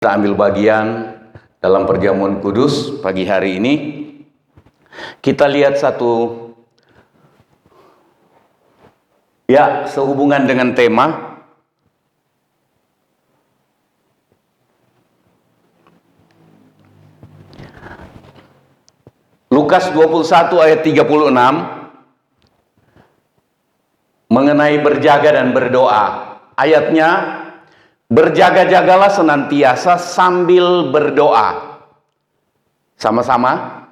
Kita ambil bagian dalam perjamuan kudus pagi hari ini. Kita lihat satu sehubungan dengan tema Lukas 21 ayat 36 mengenai berjaga dan berdoa. Ayatnya, berjaga-jagalah senantiasa sambil berdoa. Sama-sama.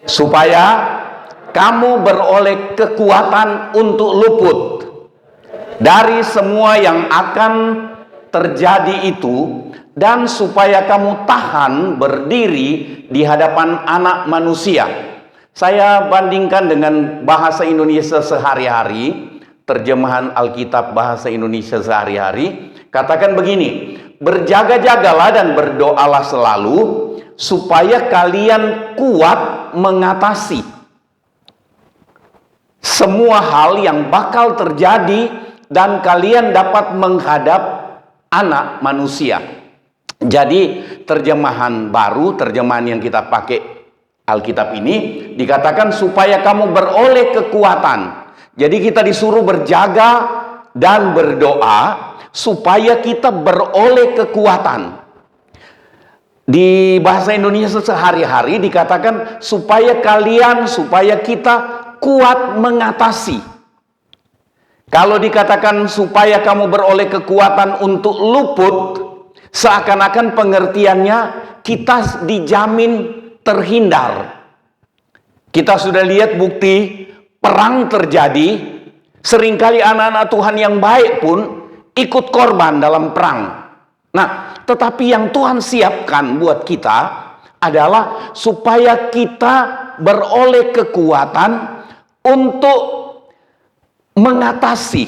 Supaya kamu beroleh kekuatan untuk luput dari semua yang akan terjadi itu, dan supaya kamu tahan berdiri di hadapan Anak Manusia. Saya bandingkan dengan bahasa Indonesia sehari-hari, terjemahan Alkitab bahasa Indonesia sehari-hari. Katakan begini, berjaga-jagalah dan berdoalah selalu, supaya kalian kuat mengatasi semua hal yang bakal terjadi, dan kalian dapat menghadap Anak Manusia. Jadi terjemahan baru, terjemahan yang kita pakai Alkitab ini, dikatakan supaya kamu beroleh kekuatan. Jadi kita disuruh berjaga dan berdoa supaya kita beroleh kekuatan. Di bahasa Indonesia sehari-hari dikatakan supaya kita kuat mengatasi. Kalau dikatakan supaya kamu beroleh kekuatan untuk luput, seakan-akan pengertiannya kita dijamin terhindar. Kita sudah lihat bukti perang terjadi, seringkali anak-anak Tuhan yang baik pun ikut korban dalam perang. Nah, tetapi yang Tuhan siapkan buat kita adalah supaya kita beroleh kekuatan untuk mengatasi.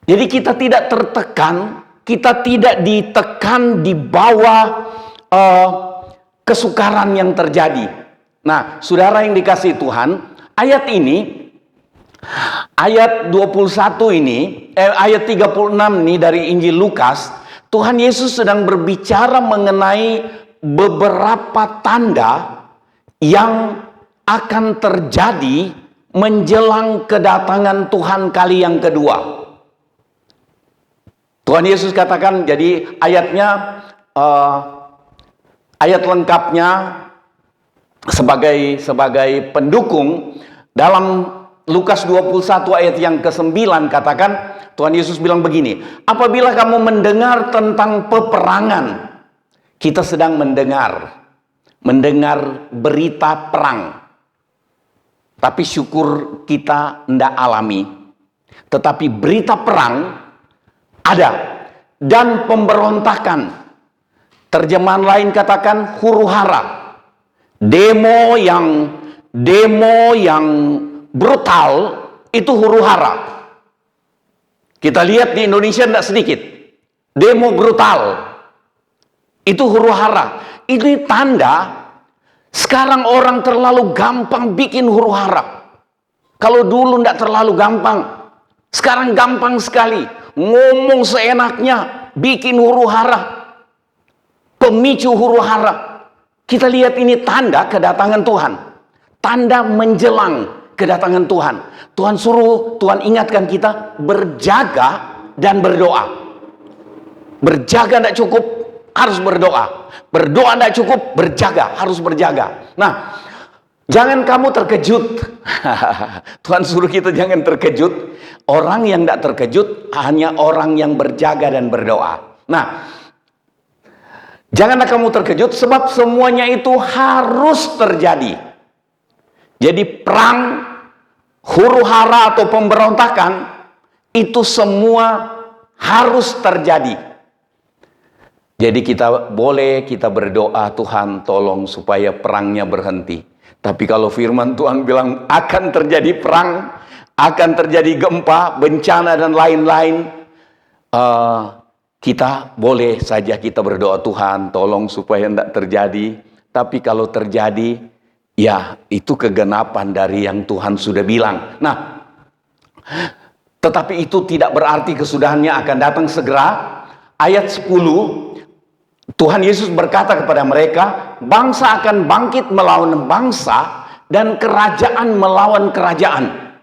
Jadi kita tidak tertekan, kita tidak ditekan di bawah kesukaran yang terjadi. Nah, saudara yang dikasihi Tuhan, ayat ini, ayat 21 ini, ayat 36 ini dari Injil Lukas, Tuhan Yesus sedang berbicara mengenai beberapa tanda yang akan terjadi menjelang kedatangan Tuhan kali yang kedua. Tuhan Yesus katakan, jadi ayatnya, ayat lengkapnya sebagai pendukung dalam Lukas 21 ayat yang ke-9 katakan, Tuhan Yesus bilang begini, apabila kamu mendengar tentang peperangan, kita sedang mendengar berita perang. Tapi syukur kita tidak alami. Tetapi berita perang ada, dan pemberontakan. Terjemahan lain katakan huru-hara. Demo yang brutal itu huru-hara. Kita lihat di Indonesia tidak sedikit. Demo brutal itu huru-hara. Ini tanda sekarang orang terlalu gampang bikin huru-hara. Kalau dulu tidak terlalu gampang, sekarang gampang sekali. Ngomong seenaknya, bikin huru-hara, pemicu huru-hara. Kita lihat ini tanda kedatangan Tuhan, tanda menjelang kedatangan Tuhan. Tuhan ingatkan kita berjaga dan berdoa. Berjaga tidak cukup, harus berdoa. Berdoa tidak cukup, berjaga, harus berjaga. Nah, jangan kamu terkejut. Tuhan suruh kita jangan terkejut. Orang yang tidak terkejut hanya orang yang berjaga dan berdoa. Nah, janganlah kamu terkejut, sebab semuanya itu harus terjadi. Jadi perang, huru-hara atau pemberontakan, itu semua harus terjadi. Jadi kita berdoa, Tuhan tolong supaya perangnya berhenti. Tapi kalau firman Tuhan bilang akan terjadi perang, akan terjadi gempa, bencana dan lain-lain, kita boleh saja kita berdoa, Tuhan tolong supaya tidak terjadi. Tapi kalau terjadi, ya itu kegenapan dari yang Tuhan sudah bilang. Nah, tetapi itu tidak berarti kesudahannya akan datang segera. ayat 10, Tuhan Yesus berkata kepada mereka, bangsa akan bangkit melawan bangsa dan kerajaan melawan kerajaan.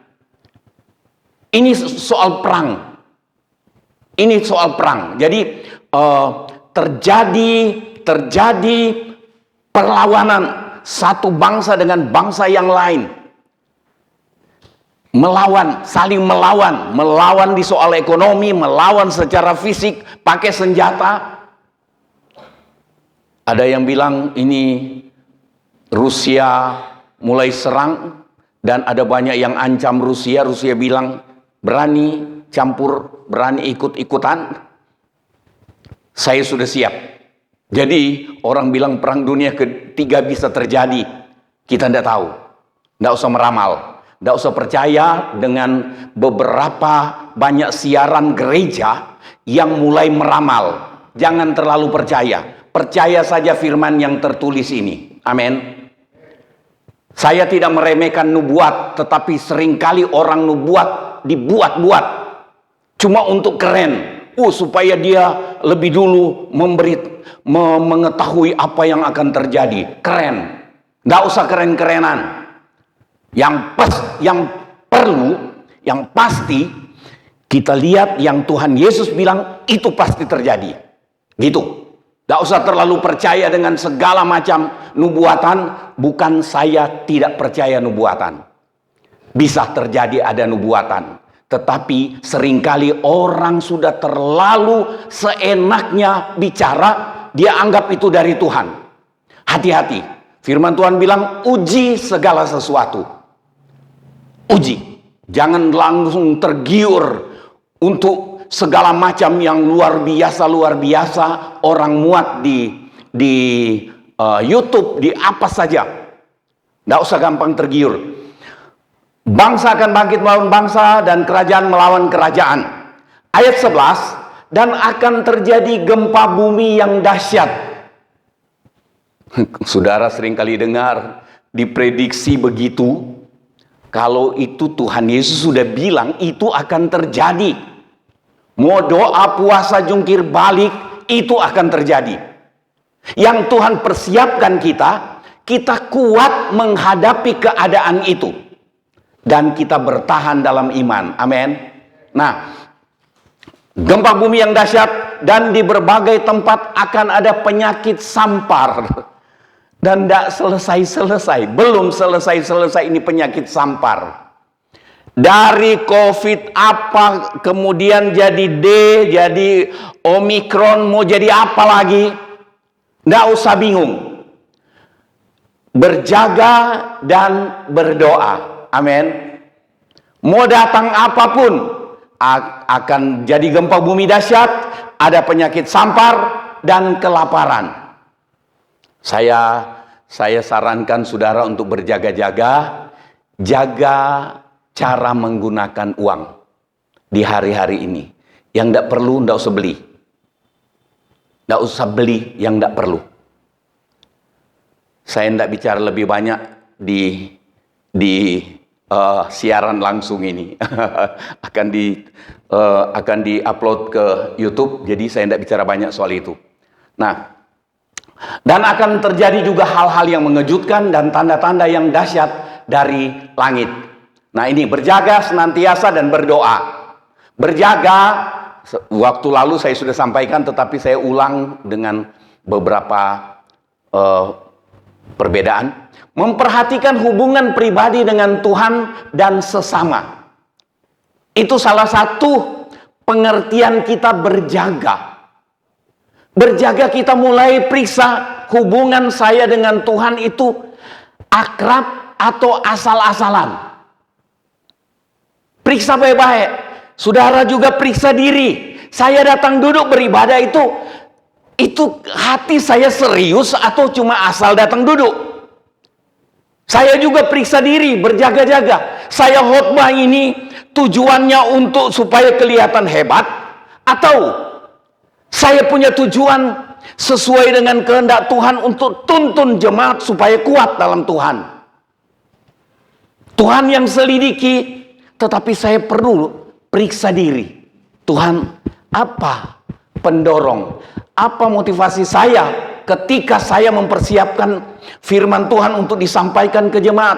Ini soal perang. Ini soal perang. Jadi terjadi perlawanan satu bangsa dengan bangsa yang lain. Melawan, saling melawan di soal ekonomi, melawan secara fisik, pakai senjata. Ada yang bilang ini Rusia mulai serang, dan ada banyak yang ancam Rusia. Rusia bilang berani campur, berani ikut-ikutan, saya sudah siap. Jadi orang bilang perang dunia ketiga bisa terjadi, kita tidak tahu, tidak usah meramal. Tidak usah percaya dengan beberapa banyak siaran gereja yang mulai meramal. Jangan terlalu percaya. Percaya saja firman yang tertulis ini. Amin. Saya tidak meremehkan nubuat, tetapi seringkali orang nubuat dibuat-buat. Cuma untuk keren. Supaya dia lebih dulu mengetahui apa yang akan terjadi. Keren. Tidak usah keren-kerenan. Yang perlu, yang pasti, kita lihat yang Tuhan Yesus bilang, itu pasti terjadi. Gitu. Tidak usah terlalu percaya dengan segala macam nubuatan. Bukan saya tidak percaya nubuatan. Bisa terjadi ada nubuatan. Tetapi seringkali orang sudah terlalu seenaknya bicara, dia anggap itu dari Tuhan. Hati-hati. Firman Tuhan bilang, uji segala sesuatu. Uji, jangan langsung tergiur untuk segala macam yang luar biasa orang muat di YouTube, di apa saja. Tidak usah gampang tergiur. Bangsa akan bangkit melawan bangsa dan kerajaan melawan kerajaan. Ayat 11, dan akan terjadi gempa bumi yang dahsyat. Saudara seringkali dengar diprediksi begitu. Kalau itu Tuhan Yesus sudah bilang itu akan terjadi. Mau doa, puasa, jungkir balik, itu akan terjadi. Yang Tuhan persiapkan kita kuat menghadapi keadaan itu. Dan kita bertahan dalam iman. Amin. Nah, gempa bumi yang dahsyat, dan di berbagai tempat akan ada penyakit sampar. Dan tidak selesai-selesai. Belum selesai-selesai ini penyakit sampar. Dari COVID apa, kemudian jadi D, jadi Omikron, mau jadi apa lagi? Tidak usah bingung. Berjaga dan berdoa. Amin. Mau datang apapun, akan jadi gempa bumi dahsyat, ada penyakit sampar, dan kelaparan. Saya sarankan saudara untuk berjaga-jaga, jaga cara menggunakan uang di hari-hari ini. Yang tidak perlu, tidak usah beli. Tidak usah beli yang tidak perlu. Saya tidak bicara lebih banyak di siaran langsung ini. akan di-upload ke YouTube, jadi saya tidak bicara banyak soal itu. Nah, dan akan terjadi juga hal-hal yang mengejutkan dan tanda-tanda yang dahsyat dari langit. Nah, ini berjaga senantiasa dan berdoa. Berjaga, waktu lalu saya sudah sampaikan, tetapi saya ulang dengan beberapa perbedaan. Memperhatikan hubungan pribadi dengan Tuhan dan sesama. Itu salah satu pengertian kita berjaga. Berjaga, kita mulai periksa hubungan saya dengan Tuhan itu akrab atau asal-asalan. Periksa baik-baik. Saudara juga periksa diri. Saya datang duduk beribadah itu hati saya serius atau cuma asal datang duduk? Saya juga periksa diri, berjaga-jaga. Saya khotbah ini tujuannya untuk supaya kelihatan hebat, atau saya punya tujuan sesuai dengan kehendak Tuhan untuk tuntun jemaat supaya kuat dalam Tuhan. Tuhan yang selidiki, tetapi saya perlu periksa diri. Tuhan, apa pendorong. Apa motivasi saya ketika saya mempersiapkan firman Tuhan untuk disampaikan ke jemaat?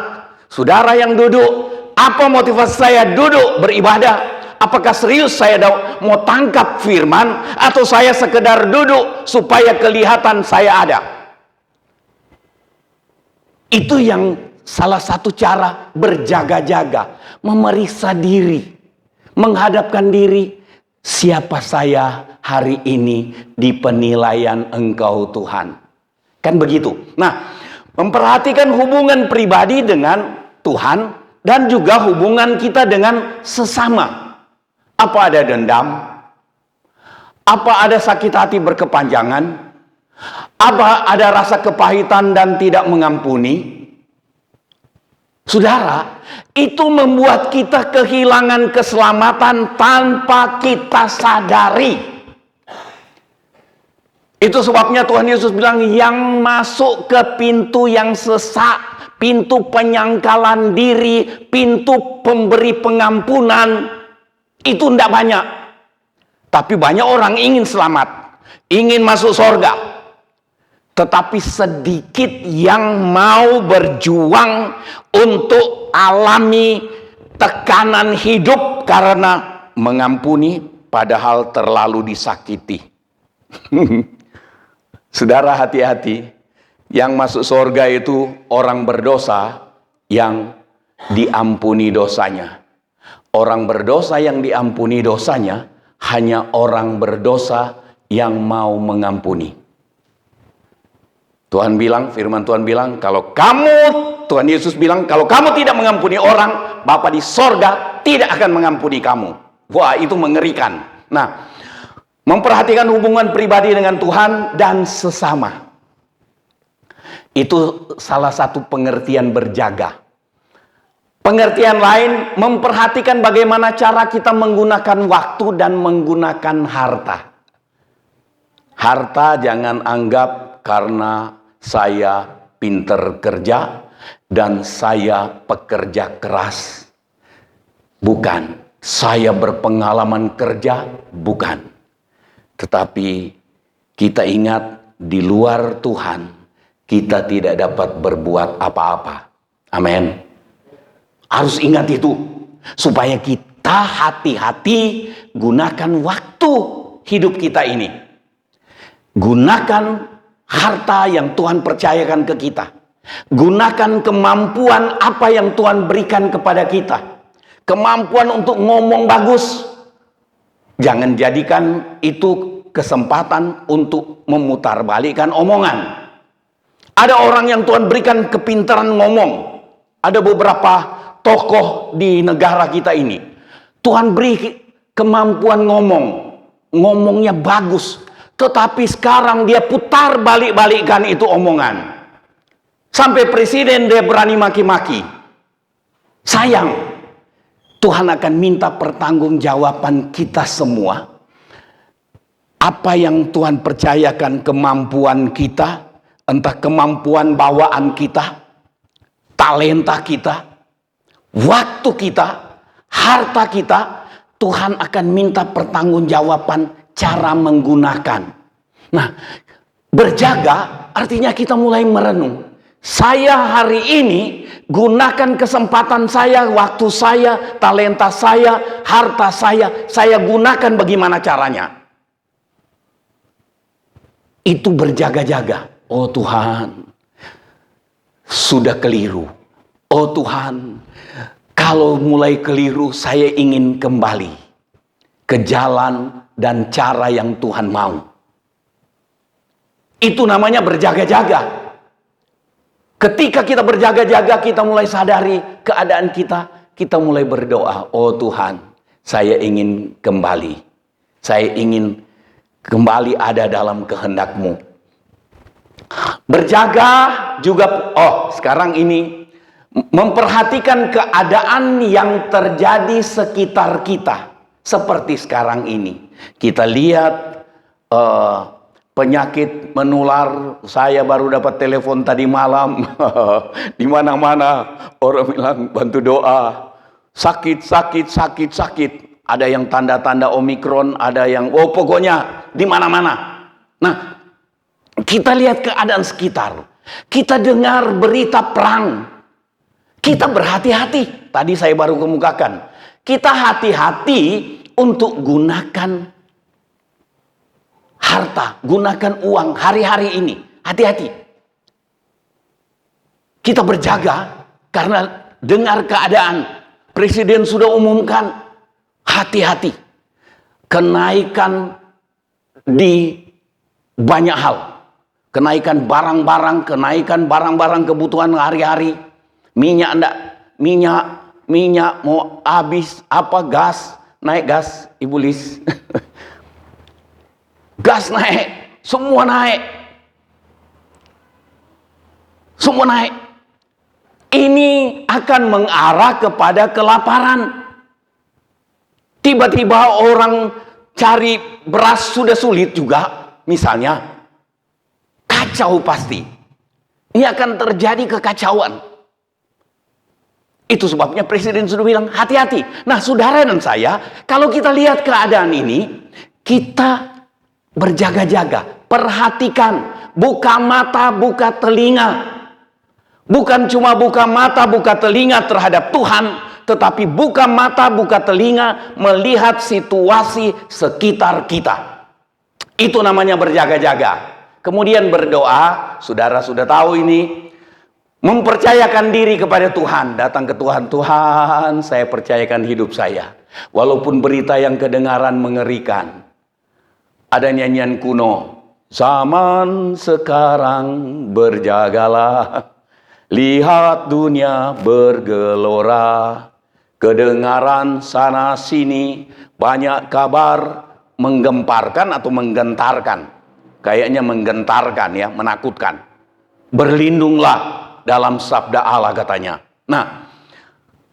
Saudara yang duduk, apa motivasi saya duduk beribadah? Apakah serius saya mau tangkap firman, atau saya sekedar duduk supaya kelihatan saya ada? Itu yang salah satu cara berjaga-jaga, memeriksa diri, menghadapkan diri, siapa saya hari ini di penilaian Engkau Tuhan. Kan begitu. Nah, memperhatikan hubungan pribadi dengan Tuhan dan juga hubungan kita dengan sesama. Apa ada dendam? Apa ada sakit hati berkepanjangan? Apa ada rasa kepahitan dan tidak mengampuni? Saudara, itu membuat kita kehilangan keselamatan tanpa kita sadari. Itu sebabnya Tuhan Yesus bilang, yang masuk ke pintu yang sesak, pintu penyangkalan diri, pintu pemberi pengampunan, itu tidak banyak. Tapi banyak orang ingin selamat, ingin masuk surga, tetapi sedikit yang mau berjuang untuk alami tekanan hidup karena mengampuni padahal terlalu disakiti. Saudara, hati-hati. Yang masuk surga itu orang berdosa yang diampuni dosanya. Orang berdosa yang diampuni dosanya hanya orang berdosa yang mau mengampuni. Tuhan bilang, firman Tuhan bilang, Tuhan Yesus bilang, kalau kamu tidak mengampuni orang, Bapa di sorga tidak akan mengampuni kamu. Wah, itu mengerikan. Nah, memperhatikan hubungan pribadi dengan Tuhan dan sesama. Itu salah satu pengertian berjaga. Pengertian lain, memperhatikan bagaimana cara kita menggunakan waktu dan menggunakan harta. Harta jangan anggap karena saya pinter kerja dan saya pekerja keras. Bukan. Saya berpengalaman kerja. Bukan. Tetapi kita ingat, di luar Tuhan kita tidak dapat berbuat apa-apa. Amin. Harus ingat itu, supaya kita hati-hati gunakan waktu hidup kita ini. Gunakan harta yang Tuhan percayakan ke kita. Gunakan kemampuan apa yang Tuhan berikan kepada kita. Kemampuan untuk ngomong bagus. Jangan jadikan itu kesempatan untuk memutarbalikkan omongan. Ada orang yang Tuhan berikan kepintaran ngomong. Ada beberapa tokoh di negara kita ini, Tuhan beri kemampuan ngomong. Ngomongnya bagus. Tetapi sekarang dia putar balik-balikkan itu omongan. Sampai presiden dia berani maki-maki. Sayang, Tuhan akan minta pertanggungjawaban kita semua. Apa yang Tuhan percayakan kemampuan kita, entah kemampuan bawaan kita, talenta kita, waktu kita, harta kita, Tuhan akan minta pertanggungjawaban cara menggunakan. Nah, berjaga artinya kita mulai merenung. Saya hari ini gunakan kesempatan saya, waktu saya, talenta saya, harta saya gunakan bagaimana caranya. Itu berjaga-jaga. Oh Tuhan, sudah keliru. Oh Tuhan, kalau mulai keliru, saya ingin kembali ke jalan dan cara yang Tuhan mau. Itu namanya berjaga-jaga. Ketika kita berjaga-jaga, kita mulai sadari keadaan kita. Kita mulai berdoa, oh Tuhan, saya ingin kembali. Saya ingin kembali ada dalam kehendak-Mu. Berjaga juga, sekarang ini memperhatikan keadaan yang terjadi sekitar kita. Seperti sekarang ini. Kita lihat penyakit menular. Saya baru dapat telepon tadi malam. Di mana-mana orang bilang bantu doa. Sakit. ada yang tanda-tanda Omikron, ada yang pokoknya di mana-mana. Nah, kita lihat keadaan sekitar. Kita dengar berita perang. Kita berhati-hati. Tadi saya baru kemukakan. Kita hati-hati untuk gunakan harta, gunakan uang hari-hari ini. Hati-hati. Kita berjaga karena dengar keadaan. Presiden sudah umumkan, hati-hati. Kenaikan di banyak hal. Kenaikan barang-barang, kenaikan barang-barang kebutuhan hari-hari. Minyak mau habis, gas, naik gas, Ibu Lis. Gas naik, semua naik. Semua naik. Ini akan mengarah kepada kelaparan. Tiba-tiba orang cari beras sudah sulit juga, misalnya. Kacau pasti. Ini akan terjadi kekacauan. Itu sebabnya Presiden sudah bilang hati-hati. Nah, saudara dan saya, kalau kita lihat keadaan ini, kita berjaga-jaga, perhatikan, buka mata, buka telinga. Bukan cuma buka mata, buka telinga terhadap Tuhan, tetapi buka mata, buka telinga melihat situasi sekitar kita. Itu namanya berjaga-jaga. Kemudian berdoa, saudara sudah tahu ini, mempercayakan diri kepada Tuhan. Datang ke Tuhan, Tuhan saya percayakan hidup saya. Walaupun berita yang kedengaran mengerikan. Ada nyanyian kuno, zaman sekarang berjagalah, lihat dunia bergelora, kedengaran sana sini, banyak kabar menggemparkan atau menggentarkan. Kayaknya menggentarkan ya, menakutkan. Berlindunglah dalam sabda Allah katanya. Nah,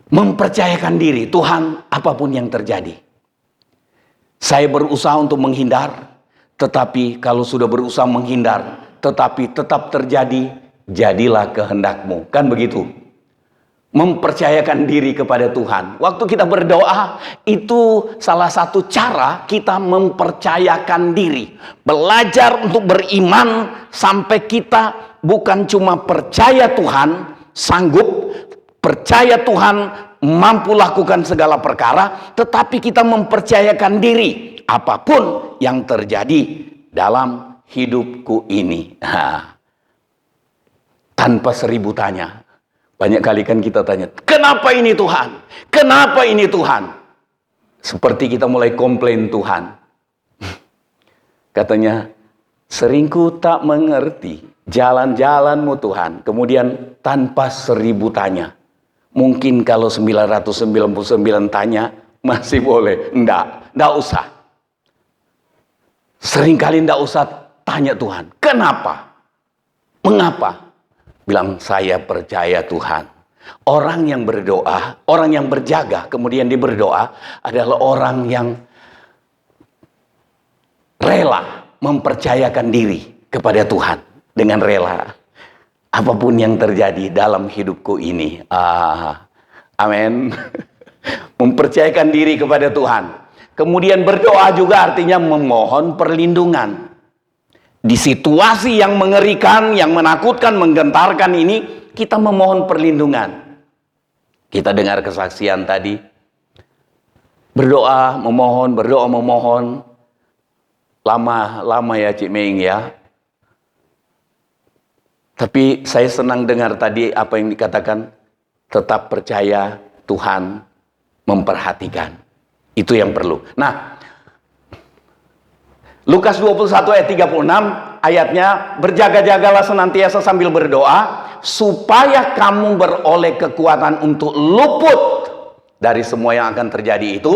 mempercayakan diri, Tuhan apapun yang terjadi. Saya berusaha untuk menghindar, tetapi kalau sudah berusaha menghindar, tetapi tetap terjadi, jadilah kehendakmu. Kan begitu? Mempercayakan diri kepada Tuhan. Waktu kita berdoa, itu salah satu cara kita mempercayakan diri. Belajar untuk beriman sampai kita bukan cuma percaya Tuhan, sanggup, percaya Tuhan mampu lakukan segala perkara, tetapi kita mempercayakan diri apapun yang terjadi dalam hidupku ini. Nah, tanpa seribu tanya. Banyak kali kan kita tanya, kenapa ini Tuhan? Kenapa ini Tuhan? Seperti kita mulai komplain Tuhan. Katanya, seringku tak mengerti jalan-jalanmu Tuhan. Kemudian tanpa seribu tanya. Mungkin kalau 999 tanya, masih boleh. Enggak usah. Seringkali enggak usah tanya Tuhan. Kenapa? Mengapa? Bilang, saya percaya Tuhan. Orang yang berdoa, orang yang berjaga, kemudian dia berdoa, adalah orang yang rela mempercayakan diri kepada Tuhan. Dengan rela. Apapun yang terjadi dalam hidupku ini. Amin. Mempercayakan diri kepada Tuhan. Kemudian berdoa juga artinya memohon perlindungan. Di situasi yang mengerikan, yang menakutkan, menggentarkan ini, kita memohon perlindungan. Kita dengar kesaksian tadi. Berdoa, memohon. Lama ya Cik Meing ya. Tapi saya senang dengar tadi apa yang dikatakan. Tetap percaya Tuhan memperhatikan. Itu yang perlu. Nah, Lukas 21 ayat 36 ayatnya, berjaga-jagalah senantiasa sambil berdoa supaya kamu beroleh kekuatan untuk luput dari semua yang akan terjadi itu.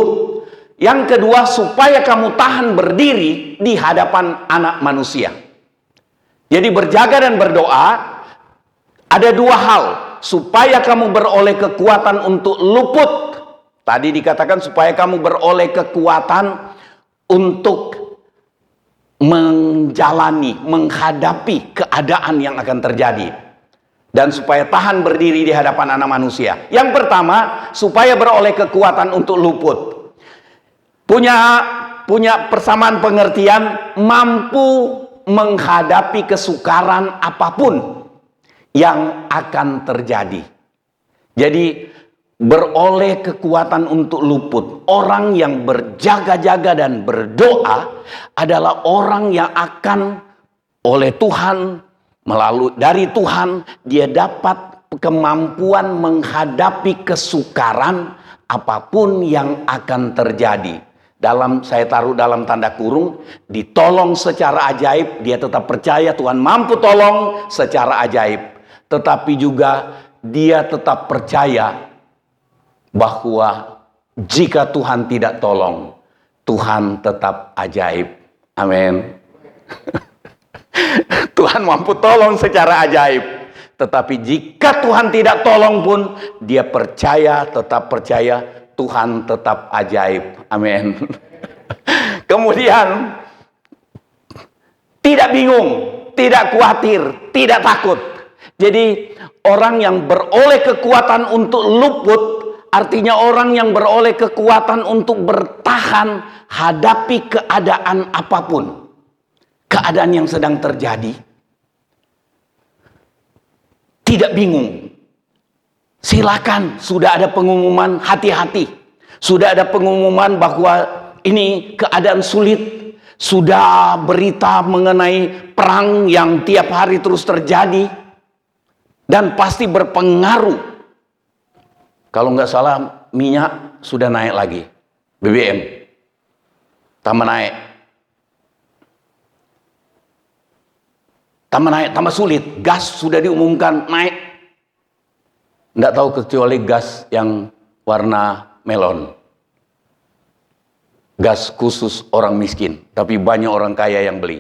Yang kedua, supaya kamu tahan berdiri di hadapan anak manusia. Jadi berjaga dan berdoa ada dua hal, supaya kamu beroleh kekuatan untuk luput. Tadi dikatakan supaya kamu beroleh kekuatan untuk menjalani, menghadapi keadaan yang akan terjadi. Dan supaya tahan berdiri di hadapan anak manusia. Yang pertama, supaya beroleh kekuatan untuk luput. punya persamaan pengertian, mampu menghadapi kesukaran apapun yang akan terjadi. Jadi beroleh kekuatan untuk luput. Orang yang berjaga-jaga dan berdoa adalah orang yang akan oleh Tuhan, melalui dari Tuhan, dia dapat kemampuan menghadapi kesukaran apapun yang akan terjadi. Saya taruh dalam tanda kurung, ditolong secara ajaib. Dia tetap percaya Tuhan mampu tolong secara ajaib, tetapi juga dia tetap percaya bahwa jika Tuhan tidak tolong, Tuhan tetap ajaib. Amin. Tuhan mampu tolong secara ajaib, tetapi jika Tuhan tidak tolong pun, dia percaya, tetap percaya Tuhan tetap ajaib. Amin. Kemudian tidak bingung, tidak khawatir, tidak takut. Jadi orang yang beroleh kekuatan untuk luput, artinya orang yang beroleh kekuatan untuk bertahan hadapi keadaan apapun, keadaan yang sedang terjadi. Tidak bingung. Silakan, sudah ada pengumuman, hati-hati. Sudah ada pengumuman bahwa ini keadaan sulit. Sudah berita mengenai perang yang tiap hari terus terjadi. Dan pasti berpengaruh. Kalau nggak salah, minyak sudah naik lagi. BBM. Tambah naik. Tambah sulit. Gas sudah diumumkan naik. Nggak tahu kecuali gas yang warna melon. Gas khusus orang miskin. Tapi banyak orang kaya yang beli.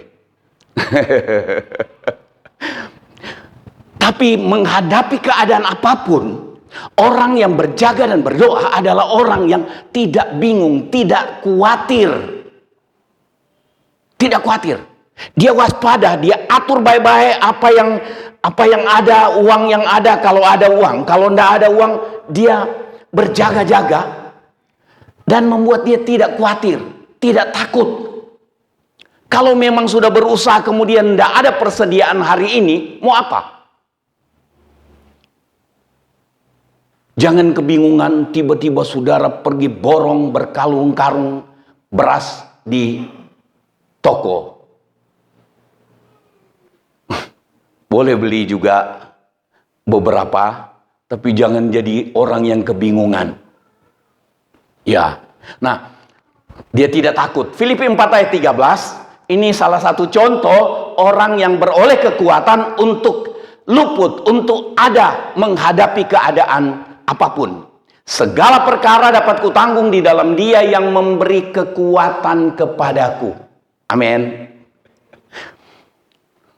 Tapi menghadapi keadaan apapun, orang yang berjaga dan berdoa adalah orang yang tidak bingung, tidak khawatir. Tidak khawatir. Dia waspada, dia atur baik-baik apa yang ada, uang yang ada kalau ada uang. Kalau tidak ada uang, dia berjaga-jaga dan membuat dia tidak khawatir, tidak takut. Kalau memang sudah berusaha kemudian tidak ada persediaan hari ini, mau apa? Jangan kebingungan tiba-tiba saudara pergi borong berkalung-karung beras di toko. Boleh beli juga beberapa, tapi jangan jadi orang yang kebingungan. Ya, nah, dia tidak takut. Filipi 4 ayat 13, ini salah satu contoh orang yang beroleh kekuatan untuk luput, untuk ada menghadapi keadaan apapun. Segala perkara dapat kutanggung di dalam Dia yang memberi kekuatan kepadaku. Amin.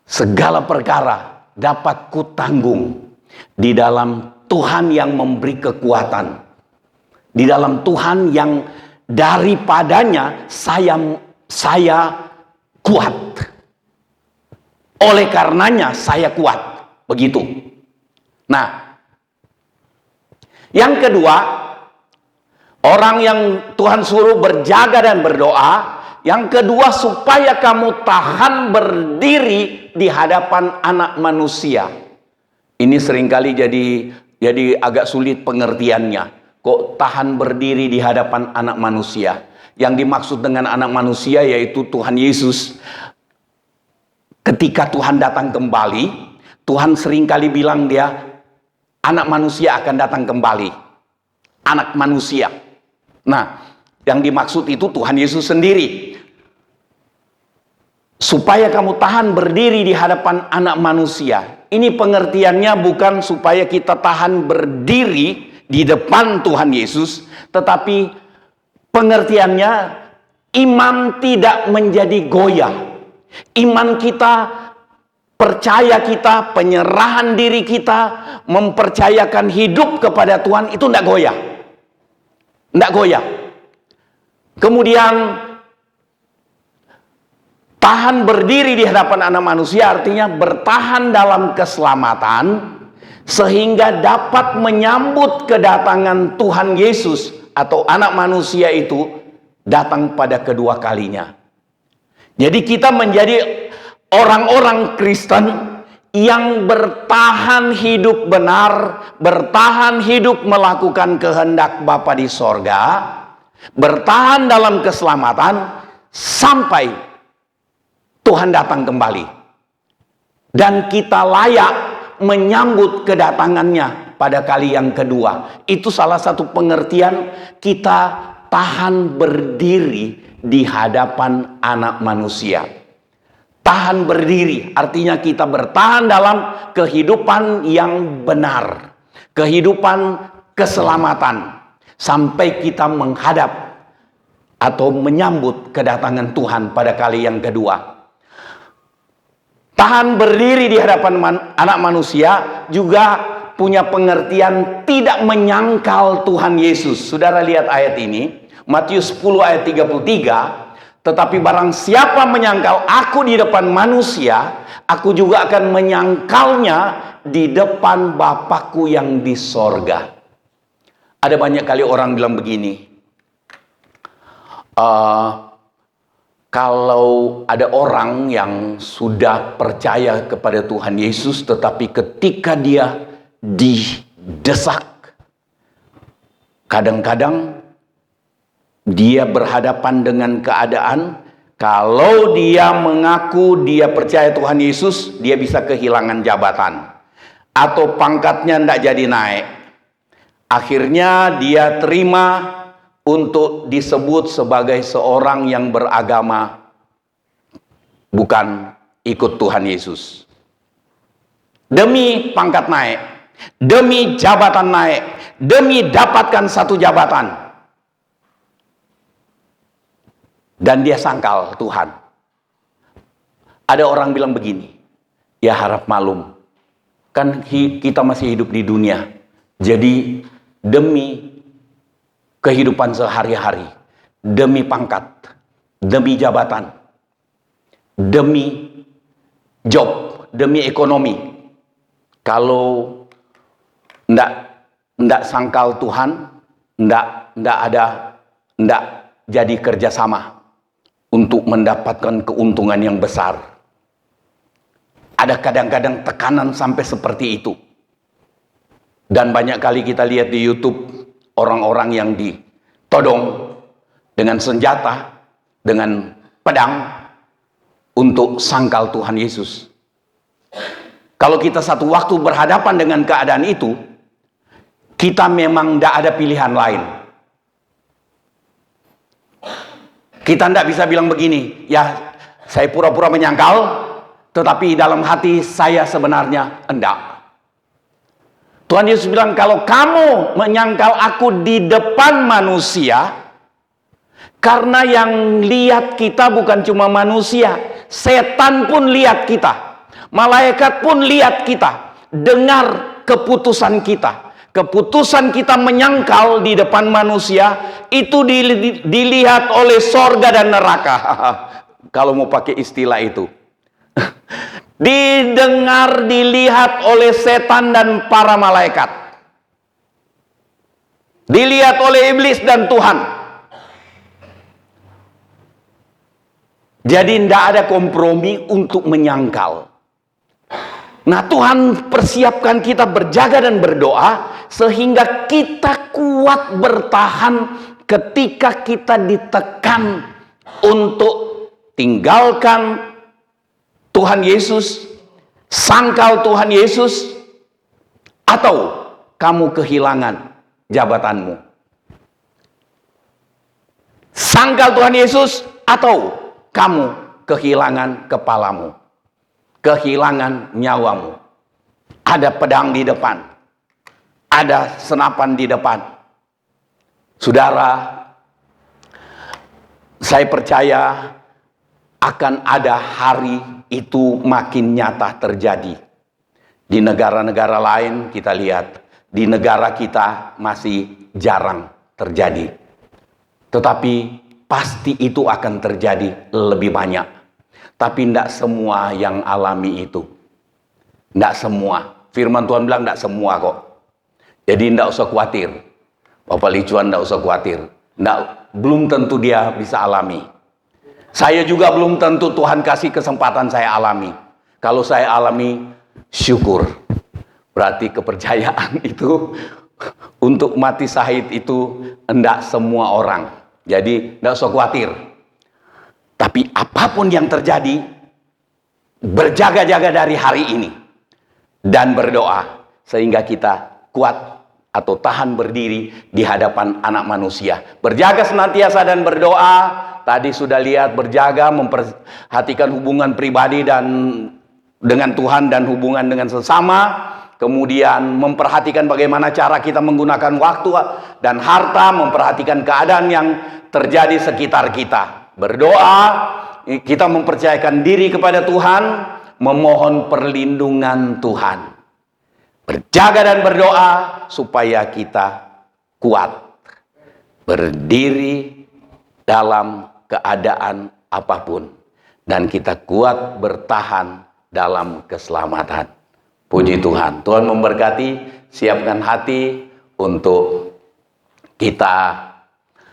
Segala perkara dapat kutanggung di dalam Tuhan yang memberi kekuatan. Di dalam Tuhan yang daripadanya saya kuat. Oleh karenanya saya kuat. Begitu. Nah, yang kedua, orang yang Tuhan suruh berjaga dan berdoa. Yang kedua, supaya kamu tahan berdiri di hadapan anak manusia. Ini seringkali jadi agak sulit pengertiannya. Kok tahan berdiri di hadapan anak manusia? Yang dimaksud dengan anak manusia yaitu Tuhan Yesus. Ketika Tuhan datang kembali, Tuhan seringkali bilang dia, anak manusia akan datang kembali. Anak manusia. Nah, yang dimaksud itu Tuhan Yesus sendiri. Supaya kamu tahan berdiri di hadapan anak manusia. Ini pengertiannya bukan supaya kita tahan berdiri di depan Tuhan Yesus. Tetapi pengertiannya iman tidak menjadi goyah. Iman kita, percaya kita, penyerahan diri kita, mempercayakan hidup kepada Tuhan itu tidak goyah. Tidak goyah. Kemudian tahan berdiri di hadapan anak manusia artinya bertahan dalam keselamatan sehingga dapat menyambut kedatangan Tuhan Yesus atau anak manusia itu datang pada kedua kalinya. Jadi kita menjadi orang-orang Kristen yang bertahan hidup benar, bertahan hidup melakukan kehendak Bapa di sorga, bertahan dalam keselamatan sampai Tuhan datang kembali. Dan kita layak menyambut kedatangannya pada kali yang kedua. Itu salah satu pengertian kita tahan berdiri di hadapan Anak Manusia. Tahan berdiri artinya kita bertahan dalam kehidupan yang benar, kehidupan keselamatan, sampai kita menghadap atau menyambut kedatangan Tuhan pada kali yang kedua. Tahan berdiri di hadapan Anak Manusia juga punya pengertian tidak menyangkal Tuhan Yesus. Saudara lihat ayat ini, Matius 10 ayat 33. Tetapi barang siapa menyangkal aku di depan manusia, aku juga akan menyangkalnya di depan Bapakku yang di sorga. Ada banyak kali orang bilang begini, kalau ada orang yang sudah percaya kepada Tuhan Yesus, tetapi ketika dia didesak, kadang-kadang dia berhadapan dengan keadaan, kalau dia mengaku dia percaya Tuhan Yesus, dia bisa kehilangan jabatan. Atau pangkatnya tidak jadi naik. Akhirnya dia terima untuk disebut sebagai seorang yang beragama bukan ikut Tuhan Yesus. Demi pangkat naik, demi jabatan naik, demi dapatkan satu jabatan. Dan dia sangkal Tuhan. Ada orang bilang begini, ya harap malum, kan kita masih hidup di dunia. Jadi demi kehidupan sehari-hari, demi pangkat, demi jabatan, demi job, demi ekonomi, kalau ndak sangkal Tuhan, ndak jadi kerjasama untuk mendapatkan keuntungan yang besar. Ada kadang-kadang tekanan sampai seperti itu. Dan banyak kali kita lihat di YouTube orang-orang yang ditodong dengan senjata, dengan pedang untuk sangkal Tuhan Yesus. Kalau kita satu waktu berhadapan dengan keadaan itu, kita memang tidak ada pilihan lain. Kita tidak bisa bilang begini, ya saya pura-pura menyangkal, tetapi dalam hati saya sebenarnya enggak. Tuhan Yesus bilang, kalau kamu menyangkal aku di depan manusia, karena yang lihat kita bukan cuma manusia, setan pun lihat kita, malaikat pun lihat kita, dengar keputusan kita. Keputusan kita menyangkal di depan manusia itu dilihat oleh sorga dan neraka. Kalau mau pakai istilah itu. Didengar, dilihat oleh setan dan para malaikat. Dilihat oleh iblis dan Tuhan. Jadi tidak ada kompromi untuk menyangkal. Nah, Tuhan persiapkan kita berjaga dan berdoa sehingga kita kuat bertahan ketika kita ditekan untuk tinggalkan Tuhan Yesus, sangkal Tuhan Yesus, atau kamu kehilangan jabatanmu. Sangkal Tuhan Yesus atau kamu kehilangan kepalamu, kehilangan nyawamu. Ada pedang di depan, ada senapan di depan. Saudara, saya percaya akan ada hari itu makin nyata terjadi. Di negara-negara lain kita lihat, di negara kita masih jarang terjadi. Tetapi pasti itu akan terjadi lebih banyak. Tapi tidak semua yang alami itu. Tidak semua. Firman Tuhan bilang tidak semua kok. Jadi tidak usah khawatir. Bapak Licuan tidak usah khawatir. belum tentu dia bisa alami. Saya juga belum tentu Tuhan kasih kesempatan saya alami. Kalau saya alami, syukur. Berarti kepercayaan itu untuk mati syahid itu hendak semua orang. Jadi tidak usah khawatir. Tapi apapun yang terjadi, berjaga-jaga dari hari ini dan berdoa sehingga kita kuat atau tahan berdiri di hadapan anak manusia. Berjaga senantiasa dan berdoa. Tadi sudah lihat, berjaga memperhatikan hubungan pribadi dan dengan Tuhan dan hubungan dengan sesama. Kemudian memperhatikan bagaimana cara kita menggunakan waktu dan harta, memperhatikan keadaan yang terjadi sekitar kita. Berdoa, kita mempercayakan diri kepada Tuhan, memohon perlindungan Tuhan. Berjaga dan berdoa supaya kita kuat. Berdiri dalam keadaan apapun. Dan kita kuat bertahan dalam keselamatan. Puji Tuhan. Tuhan memberkati, siapkan hati untuk kita